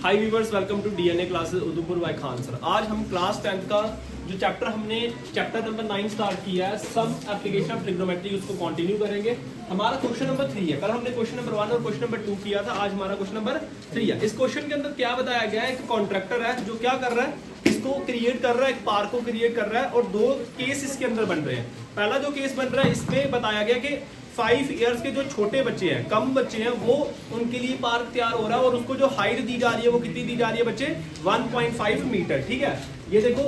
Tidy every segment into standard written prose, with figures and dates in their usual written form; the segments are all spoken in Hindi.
Hi viewers, welcome to DNA classes Udaipur by Khan sir. आज हम क्लास 10th का जो चैप्टर नंबर 9 स्टार्ट किया है, सम एप्लीकेशन ऑफ ट्रिग्नोमेट्री, उसको कंटिन्यू करेंगे। हमारा क्वेश्चन नंबर 3 है। कल हमने क्वेश्चन नंबर 1 और क्वेश्चन नंबर 2 किया था, आज हमारा क्वेश्चन नंबर 3 है। इस क्वेश्चन के अंदर क्या बताया गया है, एक कॉन्ट्रैक्टर है जो क्या कर रहा है, इसको क्रिएट कर रहा है, एक पार्क को क्रिएट कर रहा है और दो केस इसके अंदर बन रहे हैं। पहला जो केस बन रहा है, इसमें बताया गया कि 5 इयर्स के जो छोटे बच्चे हैं, कम बच्चे हैं, वो उनके लिए पार्क तैयार हो रहा है और उसको जो हाइट दी जा रही है वो कितनी दी जा रही है बच्चे, 1.5 मीटर। ठीक है, ये देखो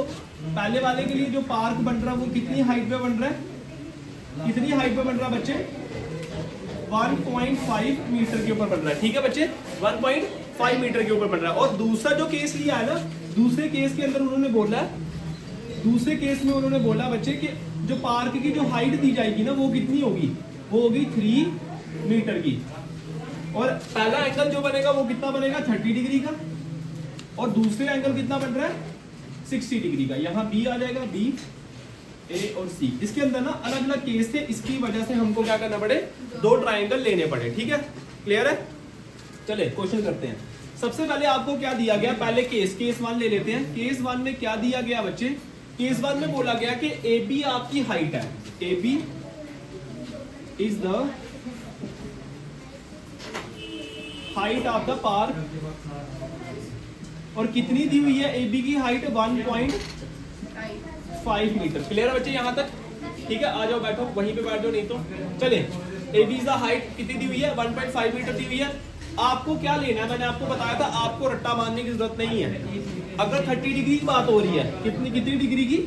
पहले वाले के लिए जो पार्क बन रहा है वो कितनी हाइट पे बन रहा है, कितनी हाइट पे बन रहा है बच्चे, 1.5 मीटर के ऊपर बन रहा है। ठीक है बच्चे, 1.5 मीटर के ऊपर बन रहा है। और दूसरा जो केस लिया है ना, दूसरे केस के अंदर उन्होंने बोला, दूसरे केस में उन्होंने बोला बच्चे कि जो पार्क की जो हाइट दी जाएगी ना वो कितनी होगी, वो होगी 3 मीटर की। और पहला एंगल जो बनेगा वो कितना बनेगा, 30 डिग्री का, और दूसरे एंगल कितना बन रहा है, 60 डिग्री का। यहाँ बी आ जाएगा, बी, ए और सी। इसके अंदर ना अलग अलग केस थे, इसकी वजह से हमको क्या करना पड़े, 2 ट्राइंगल लेने पड़े। ठीक है, क्लियर है। चले क्वेश्चन करते हैं। सबसे पहले आपको क्या दिया गया, पहले केस 1 ले लेते हैं। केस 1 में क्या दिया गया बच्चे, केस 1 में बोला गया कि ए बी आपकी हाइट है, A B is the height of the park, और कितनी दी हुई है ए बी की हाइट, 1.5 मीटर। क्लियर है बच्चे यहाँ तक। ठीक है, आ जाओ बैठो, वहीं पे बैठ जाओ, नहीं तो चले। A B is the height कितनी दी हुई है, 1.5 मीटर दी हुई है। आपको क्या लेना है, मैंने आपको बताया था, आपको रट्टा मारने की जरूरत नहीं है। अगर 30 डिग्री की बात हो रही है, कितनी डिग्री की,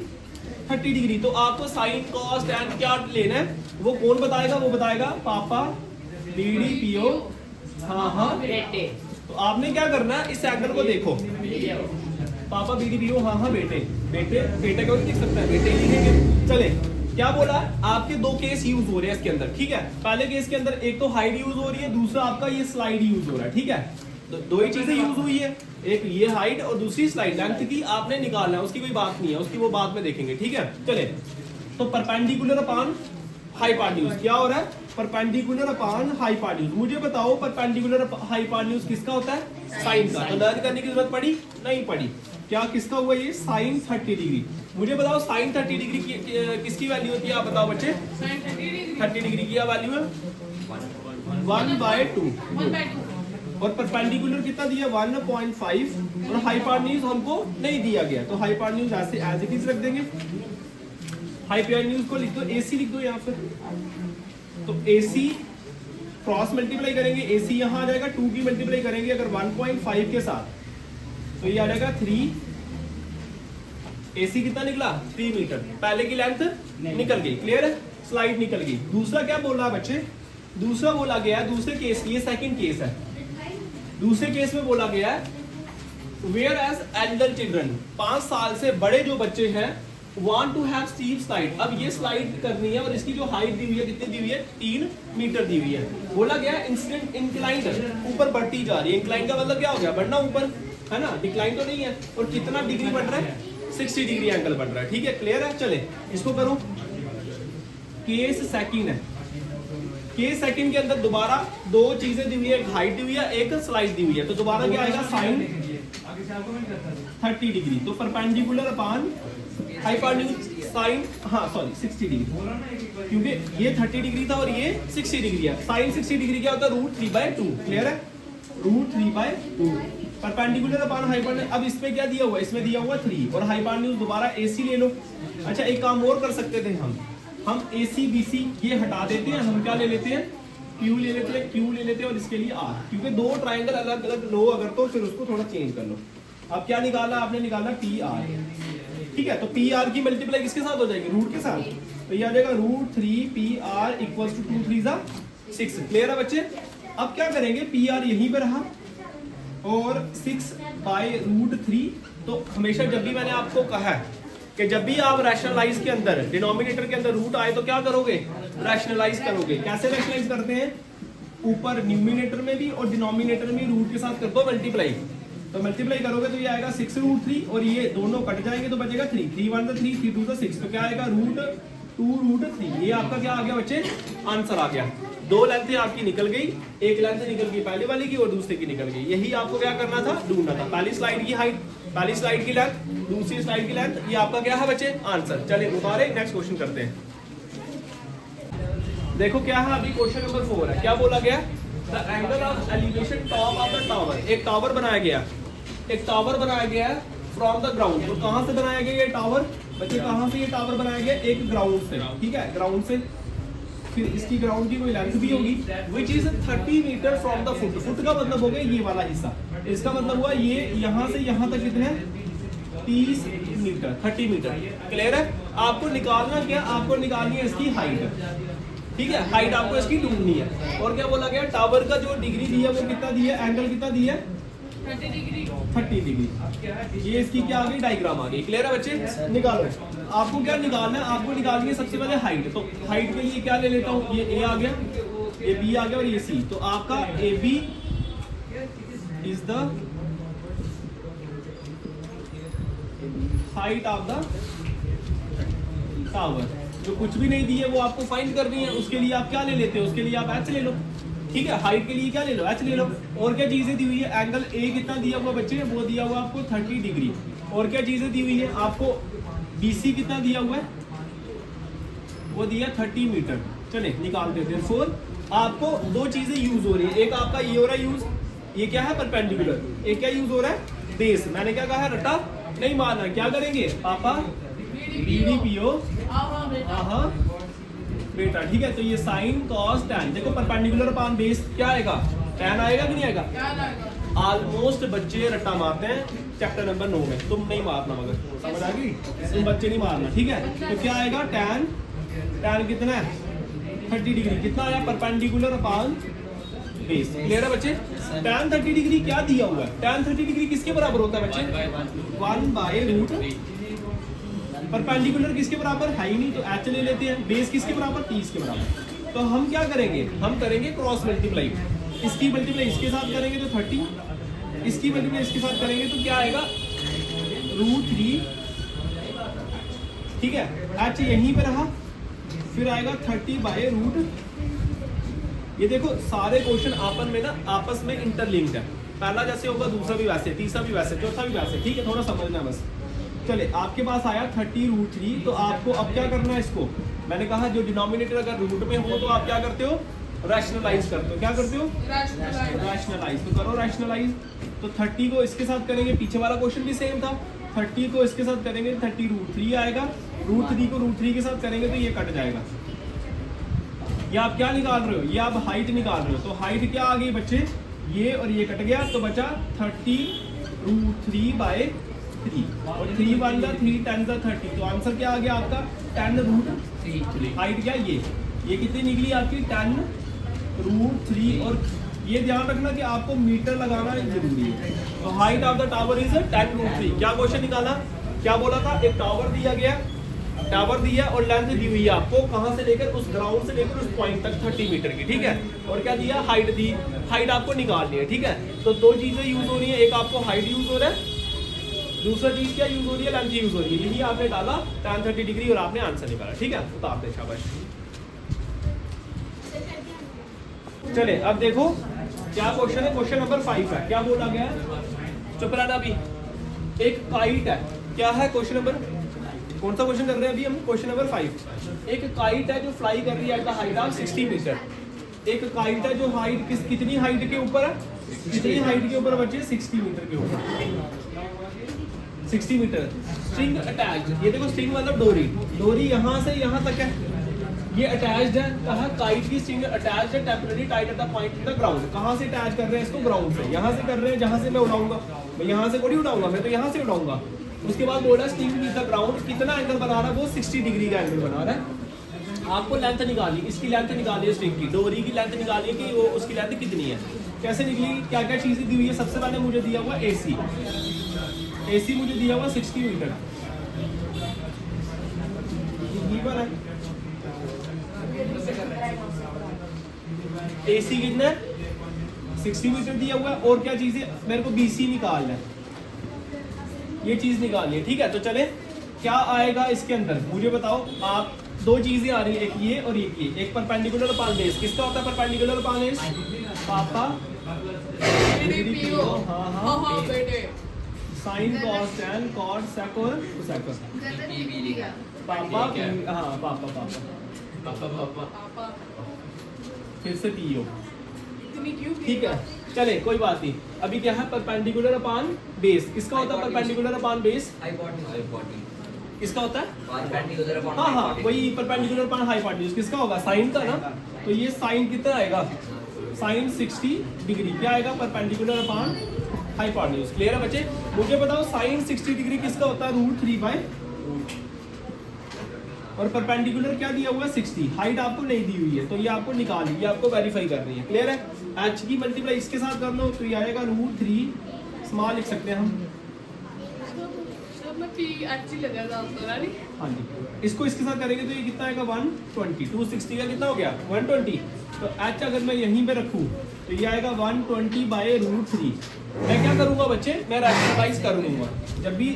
30 डिग्री, तो आपको साइन कॉस टैन क्या लेना है, वो कौन बताएगा, वो बताएगा पापा, बीडी पीओ, हाँ बेटे। तो आपने क्या करना है, इस एंगल को देखो, पापा बीडी पीओ, हाँ बेटे, बेटे को लिख सकता है, बेटे ही लिखेंगे। चले, क्या बोला, आपके 2 केस यूज हो रहे हैं इसके अंदर। ठीक है, पहले केस के अंदर एक तो हाइट यूज हो रही है, दूसरा आपका ये स्लाइड यूज हो रहा है। ठीक है, तो 2 ही चीजें यूज हुई है, एक ये हाइट और दूसरी स्लाइड। लेंथ की आपने निकालना है, उसकी कोई बात नहीं है, उसकी वो बाद में देखेंगे। ठीक है, चले। तो परपेंडिकुलर अपॉन हाइपोटेन्यूज क्या हो रहा है, परपेंडिकुलर अपॉन हाइपोटेन्यूज। मुझे बताओ परपेंडिकुलर हाइपोटेन्यूज किसका होता है, साइन का। तो लर्न करने की जरूरत पड़ी, नहीं पड़ी। क्या किसका हुआ ये, साइन 30 डिग्री। मुझे बताओ साइन 30 डिग्री किसकी वैल्यू होती है, आप बताओ बच्चे। 30 डिग्री की वैल्यू है 1/2, और परपेंडिकुलर कितना दिया, 1.5, और हाइपोटेन्यूज हमको नहीं दिया गया, तो हाइपोटेन्यूज ऐसे एज इट इज रख देंगे। हाइपोटेन्यूज को लिख दो, AC लिख दो यहाँ पे। तो AC क्रॉस मल्टीप्लाई करेंगे, AC यहाँ आ जाएगा, 2 की मल्टीप्लाई करेंगे अगर 1.5 के साथ, तो ये आ जाएगा 3। AC कितना निकला, 3 मीटर। पहले की लेंथ निकल गई, क्लियर है, स्लाइड निकल गई। दूसरा क्या बोल रहा है बच्चे, दूसरा बोला गया है, दूसरे केस, ये सेकंड केस है, दूसरे केस में बोला गया है वेयर एज एल्डर चिल्ड्रन, 5 साल से बड़े जो बच्चे हैं, want to have steep slide। अब ये स्लाइड करनी है और इसकी जो हाइट दी हुई है, कितनी दी हुई है, 3 मीटर दी हुई है। बोला गया इंस्टेंट इंक्लाइंड, ऊपर बढ़ती जा रही है। इंक्लाइन का मतलब क्या हो गया, बढ़ना ऊपर, है ना, डिक्लाइन तो नहीं है। और कितना डिग्री बढ़ रहा है, 60 डिग्री एंगल बढ़ रहा है। ठीक है, क्लियर है। चले इसको करो। केस सेकंड है, केस सेकंड के अंदर दोबारा 2 चीजें दी हुई है, एक हाइट दी हुई है, एक स्लाइड दी हुई है। तो दोबारा क्या आएगा, साइन 30 डिग्री। तो परपेंडिकुलर अपॉन हाइपोटेन्यूज साइन, हाँ सॉरी 60 डिग्री, क्योंकि ये 30 डिग्री था और ये 60 डिग्री है। साइन 60 डिग्री क्या होता है, √3/2। क्लियर है, √3/2 परपेंडिकुलर अपॉन हाइपोटेन्यूज। अब इसमें क्या दिया हुआ है, इसमें दिया हुआ 3, और हाइपोटेन्यूज दोबारा AC ले लो। अच्छा, एक काम और कर सकते थे हम AC BC ये हटा देते हैं, हम क्या ले लेते हैं, Q ले लेते हैं, Q ले लेते हैं, और इसके लिए R, क्योंकि 2 ट्राइंगल अलग अलग लो अगर, तो फिर उसको थोड़ा चेंज कर लो। अब क्या निकाला आपने, निकाला PR। ठीक है, तो PR की मल्टीप्लाई किसके साथ हो जाएगी, रूट के साथ। तो ये आ जाएगा √3PR = 2 3 6। क्लियर है बच्चे। अब क्या करेंगे, PR यहीं पे रहा और 6/√3। तो हमेशा जब भी मैंने आपको कहा है कि जब भी आप रैशनलाइज के अंदर, डिनोमिनेटर के अंदर रूट आए तो क्या करोगे, रैशनलाइज करोगे। कैसे रैशनलाइज करते हैं, ऊपर न्यूमिनेटर में भी और डिनोमिनेटर में रूट के साथ कर दो मल्टीप्लाई। तो मल्टीप्लाई करोगे तो ये आएगा 6√3, और ये दोनों कट जाएंगे तो बचेगा 3, 3 1 3, 3 2 6। तो क्या आएगा, √2√3। ये आपका क्या आ गया बच्चे, आंसर आ गया। दो लेंथ आपकी निकल गई, एक लेंथ निकल गई पहले वाली की और दूसरे की निकल गई। यही आपको क्या करना था, ढूंढना था। पहली स्लाइड की हाइट, पहली स्लाइड की लेंथ, दूसरी स्लाइड की लेंथ, ये आपका क्या है बच्चे, आंसर। चलिए उतारे, नेक्स्ट क्वेश्चन करते हैं। देखो क्या है अभी क्वेश्चन नंबर 4 है। क्या बोला गया, the angle of elevation top of the tower. एक टावर बनाया गया, एक टावर बनाया गया है फ्रॉम द ग्राउंड। तो कहां से बनाया गया ये टावर बच्चे, कहां से ये टावर बनाया गया, एक ग्राउंड से, ठीक है, ग्राउंड से। फिर इसकी ग्राउंड की कोई लेंथ भी होगी which is 30 metre from the foot. Foot का मतलब हो गया ये वाला हिस्सा, इसका मतलब हुआ ये यहां से यहां तक कितने 30 मीटर, 30 मीटर। क्लियर है। आपको निकालना क्या, आपको निकालनी है इसकी हाइट, ठीक है, हाइट आपको इसकी ढूंढनी है। और क्या बोला गया, टावर का जो डिग्री दी है वो कितना दी है, एंगल कितना दी है, 30 डिग्री। ये इसकी क्या आ गई, डायग्राम आ गई। क्लियर है बच्चे, निकालो। आपको क्या निकालना है, आपको निकालनी है सबसे पहले हाइट। तो हाइट के लिए क्या ले लेता हूँ, ये ए आ गया, ये बी आ गया और ये सी। तो आपका A B is the height of the tower. जो कुछ भी नहीं दी है वो आपको फाइंड करनी है, उसके लिए आप क्या ले लेते हो, उसके लिए आप एच ले लो, ठीक है। हाइट के लिए क्या ले लो, एच ले लो। और क्या चीजें दी हुई है, एंगल ए कितना दिया हुआ बच्चे, वो दिया हुआ आपको 30 डिग्री। और क्या चीजें दी हुई है आपको, बीसी कितना दिया हुआ है, वो दिया 30 मीटर। चले निकाल देते हैं। 4 आपको दो चीजें यूज हो रही है, एक आपका ये हो रहा है यूज, ये क्या है परपेंडिकुलर, एक क्या यूज हो रहा है बेस। मैंने क्या कहा है, रट्टा नहीं मारना। क्या करेंगे पापा, बीडीपीओ हाँ बेटा, ठीक है। तो ये साइन कॉस टैन, देखो परपेंडिकुलर अपान बेस क्या आएगा, टैन आएगा कि नहीं आएगा। ऑलमोस्ट बच्चे रट्टा मारते हैं चैप्टर नंबर 9 में, तुम नहीं मारना, मगर समझ आ गई, तुम बच्चे नहीं मारना, ठीक है। तो क्या आएगा, टैन, टैन कितना है 30 डिग्री, कितना आया परपेंडिकुलर अपान बेस। क्लियर है बच्चे। टैन 30 डिग्री क्या दिया हुआ है, टैन 30 डिग्री किसके बराबर होता है बच्चे, 1/रूट। परपेंडिकुलर किसके बराबर है ही नहीं, तो एच ले लेते हैं। बेस किसके बराबर, 30 के बराबर। तो हम क्या करेंगे, हम करेंगे क्रॉस मल्टीप्लाई। इसकी मल्टीप्लाई इसके साथ करेंगे तो 30, इसकी मल्टीप्लाई इसके साथ करेंगे तो क्या आएगा, √3, ठीक है। एच यहीं पे रहा, फिर आएगा 30/√। ये देखो सारे क्वेश्चन आपस में ना, आपस में इंटरलिंक्ड है। पहला जैसे होगा दूसरा भी वैसे, तीसरा भी वैसे, चौथा भी वैसे, ठीक है। थोड़ा समझना बस। चले आपके पास आया 30√3। तो आपको अब क्या करना है इसको, मैंने कहा जो डिनोमिनेटर अगर रूट में हो तो आप क्या करते हो, रैशनलाइज करते हो। क्या करते हो, रैशनलाइज। तो करो रैशनलाइज। तो 30 को इसके साथ करेंगे, पीछे वाला क्वेश्चन भी सेम था, 30 को इसके साथ करेंगे 30√3 आएगा, √3 को √3 के साथ करेंगे तो ये कट जाएगा। ये आप क्या निकाल रहे हो, ये आप हाइट निकाल रहे हो। तो हाइट क्या आ गई बच्चे, ये और ये कट गया तो बचा 30√3/3 और 3 1 3 10 30। तो आंसर क्या आ गया आपका 10√3। हाइट क्या ये कितनी निकली आपकी 10√3। और ये ध्यान रखना कि आपको मीटर लगाना जरूरी है। तो height of the tower is 10√3। क्या क्वेश्चन निकाला, क्या बोला था, एक टावर दिया गया, टावर दिया और लेंथ दी हुई है आपको, कहां से लेकर, उस ग्राउंड से लेकर उस पॉइंट तक 30 मीटर की, ठीक है। और क्या दिया, हाइट दी, हाइट आपको निकालनी है, ठीक है। तो दो चीजें यूज हो रही है, एक आपको हाइट यूज हो रहा है, दूसरा चीज क्या यूज हो रही है, लेंथ यूज हो रही है। यही आपने डाला tan 30 डिग्री और आपने आंसर निकाला, ठीक है। तो आपने शाबाश। चले अब देखो क्या क्वेश्चन है, क्वेश्चन नंबर 5 है। क्या बोला गया है, चुप रहना अभी। एक काइट है, क्या है क्वेश्चन नंबर, कौन सा क्वेश्चन कर रहे हैं अभी हम, क्वेश्चन नंबर 5। एक काइट है जो फ्लाई कर रही है at the height of 60 metre. एक काइट है जो हाइट कितनी हाइट के ऊपर है, कितनी हाइट के ऊपर बच्चे, 60 मीटर के ऊपर, 60 मीटर। स्ट्रिंग अटैच्ड, ये देखो स्ट्रिंग मतलब डोरी, डोरी यहाँ से यहाँ तक है, ये अटैच्ड है। कहा काइट की स्ट्रिंग अटैच्ड है, temporary tight at the point in the ground. कहाँ से अटैच कर रहे हैं इसको, ग्राउंड से। यहाँ से कर रहे हैं जहाँ से मैं उड़ाऊंगा, मैं यहाँ से थोड़ी उड़ाऊंगा, मैं तो यहाँ से उड़ाऊंगा। उसके बाद बोला स्ट्रिंग विद द ग्राउंड, कितना एंगल बना रहा है वो, 60 डिग्री का एंगल बना रहा है। आपको लेंथ निकाली, इसकी लेंथ निकाली है, स्ट्रिंग की, डोरी की लेंथ निकाली है कि वो उसकी लेंथ कितनी है, कैसे निकली, क्या क्या चीजें दी हुई है। सबसे पहले मुझे दिया हुआ एसी, एसी मुझे दिया हुआ 60 मीटर, एसी कितना है 60 मीटर दिया हुआ है। और क्या चीज है, मेरे को बीसी निकालना है, ये चीज निकालनी है, ठीक है। तो चले क्या आएगा इसके अंदर मुझे बताओ आप, दो चीजें आ रही है, एक ये और एक ये, एक परपेंडिकुलर अपान बेस। किसका होता है परपेंडिकुलर अपान बेस? पापा हाँ बेटे sine cos tan cot sec और कोसेक। पापा हाँ पापा पापा फिर से पीओ। इतनी क्यों ठीक है चले कोई बात नहीं। अभी क्या है परपेंडिकुलर अपान बेस, किसका होता है परपेंडिकुलर अपान बेस? किसका होता है? हाँ हाँ वही परपेंडिकुलर अपान हाइपोटेन्यूज। किसका होगा? साइन का ना। तो ये साइन कितना आएगा? साइन 60 डिग्री क्या आएगा? परपेंडिकुलर अपान हाइपोटेन्यूज। क्लियर है बच्चे? मुझे बताओ साइन 60 डिग्री किसका होता है? √3 बाय, और परपेंडिकुलर क्या दिया हुआ है? 60। हाइट आपको नहीं दी हुई है तो ये आपको निकालनी, ये आपको वेरीफाई करनी है। क्लियर है? h की मल्टीप्लाई इसके साथ कर लो तो ये आएगा √3 स्मॉल लिख सकते हैं हम। सब में p h लगेगा आपको ना। हाँ जी इसको इसके साथ करेंगे तो ये कितना आएगा? 120। 260 का कितना हो गया? 120। तो h अगर मैं यहीं पे रखूँ तो ये आएगा 120 बाय √3। मैं क्या करूँगा बच्चे? मैं रैशनलाइज करूँगा। जब भी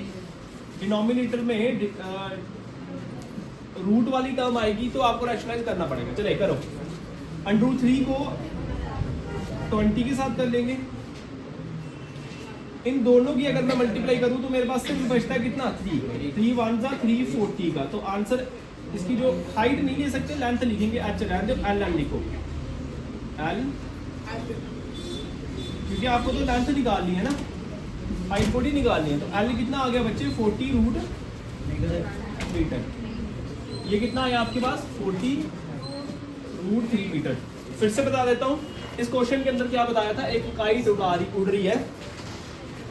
डिनोमिनेटर में रूट वाली टर्म आएगी तो आपको रैशनलाइज करना पड़ेगा। चले करो। √3 को 20 के साथ कर लेंगे। इन दोनों की अगर मैं मल्टीप्लाई करूं तो मेरे पास सिर्फ बचता है कितना? 3 1 जा 340 का। तो आंसर इसकी जो हाइट नहीं ले सकते, लेंथ लिखेंगे। h रहने दो, एल लिखो एल, क्योंकि आपको तो लेंथ निकालनी है ना, हाइट 40 निकालनी है। तो एल कितना आ गया बच्चे? 40 √मीटर। ये कितना है आपके पास? 40 √3 मीटर। फिर से बता देता हूँ इस क्वेश्चन के अंदर क्या बताया था? एक काइट उड़ रही है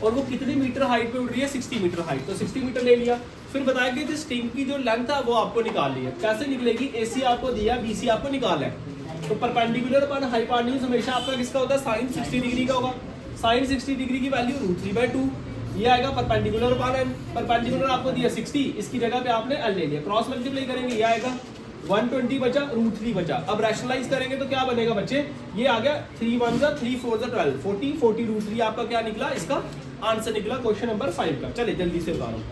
और वो कितने मीटर हाइट पे उड़ रही है? 60 मीटर हाइट। तो 60 मीटर ले लिया। फिर बताया कि इस स्ट्रिंग की जो लेंथ है वो आपको निकालनी है। कैसे निकलेगी? AC आपको दिया, BC आपको निकालना है। तो परपेंडिकुलर अपन हाइपोटेन्यूज हमेशा आपका किसका होता है? साइन 60 डिग्री का होगा। साइन 60 डिग्री की वैल्यू √3/2 ये आएगा परपेंडिकुलर अपान एन। परपेंडिकुलर आपको दिया 60, इसकी जगह पे आपने एल ले लिया। क्रॉस मल्टीप्लाई करेंगे ये आएगा 120 बचा, √3 बचा। अब रैशनलाइज करेंगे तो क्या बनेगा बच्चे? ये आ गया 3 1 जा 3 4 जा 12 40 40 √3 आपका क्या निकला? इसका आंसर निकला क्वेश्चन नंबर 5 का। चले जल्दी से बता रहा हूँ।